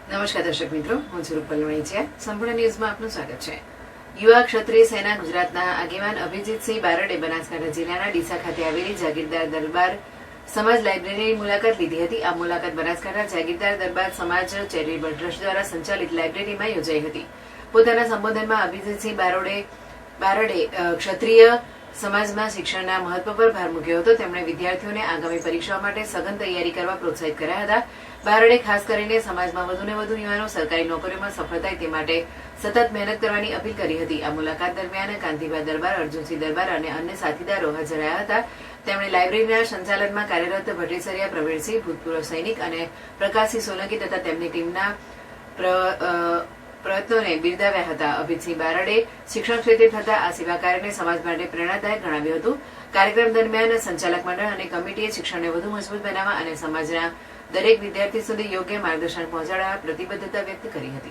નમસ્કાર દર્શક મિત્રો, હું છું રૂપલ વણિચિયા. સંપૂર્ણ ન્યૂઝમાં આપનું સ્વાગત છે. યુવા ક્ષત્રિય સેના ગુજરાતના આગેવાન અભિજીતસિંહ બારડે બનાસકાંઠા જિલ્લાના ડીસા ખાતે આવેલી જાગીરદાર દરબાર સમાજ લાઇબ્રેરીની મુલાકાત લીધી હતી. આ મુલાકાત બનાસકાંઠા જાગીરદાર દરબાર સમાજ ચેરિટેબલ ટ્રસ્ટ દ્વારા સંચાલિત લાઇબ્રેરીમાં યોજાઈ હતી. પોતાના સંબોધનમાં અભિજીતસિંહ બારડે ક્ષત્રિય સમાજમાં શિક્ષણના મહત્વ પર ભાર મૂક્યો હતો. તેમણે વિદ્યાર્થીઓને આગામી પરીક્ષાઓ માટે સઘન તૈયારી કરવા પ્રોત્સાહિત કર્યા હતા. બારડે ખાસ કરીને સમાજમાં વધુને વધુ યુવાનો સરકારી નોકરીઓમાં સફળ થાય તે માટે સતત મહેનત કરવાની અપીલ કરી હતી. આ મુલાકાત દરમિયાન કાંતિભાઈ દરબાર, અર્જુનસિંહ દરબાર અને અન્ય સાથીદારો હાજર રહ્યા હતા. તેમણે લાઇબ્રેરીના સંચાલનમાં કાર્યરત ભટ્ટીસરિયા પ્રવીણસિંહ, ભૂતપૂર્વ સૈનિક અને પ્રકાશસિંહ સોલંકી તથા તેમની ટીમના પ્રયત્નોને બિરદાવ્યા હતા. અભિજીતસિંહ બારડે શિક્ષણ ક્ષેત્રે થતા આ સેવા કાર્યને સમાજ માટે પ્રેરણાદાયક ગણાવ્યું હતું. કાર્યક્રમ દરમિયાન સંચાલક મંડળ અને કમિટીએ શિક્ષણને વધુ મજબૂત બનાવવા અને સમાજના દરેક વિદ્યાર્થી સુધી યોગ્ય માર્ગદર્શન પહોંચાડવા પ્રતિબદ્ધતા વ્યક્ત કરી હતી.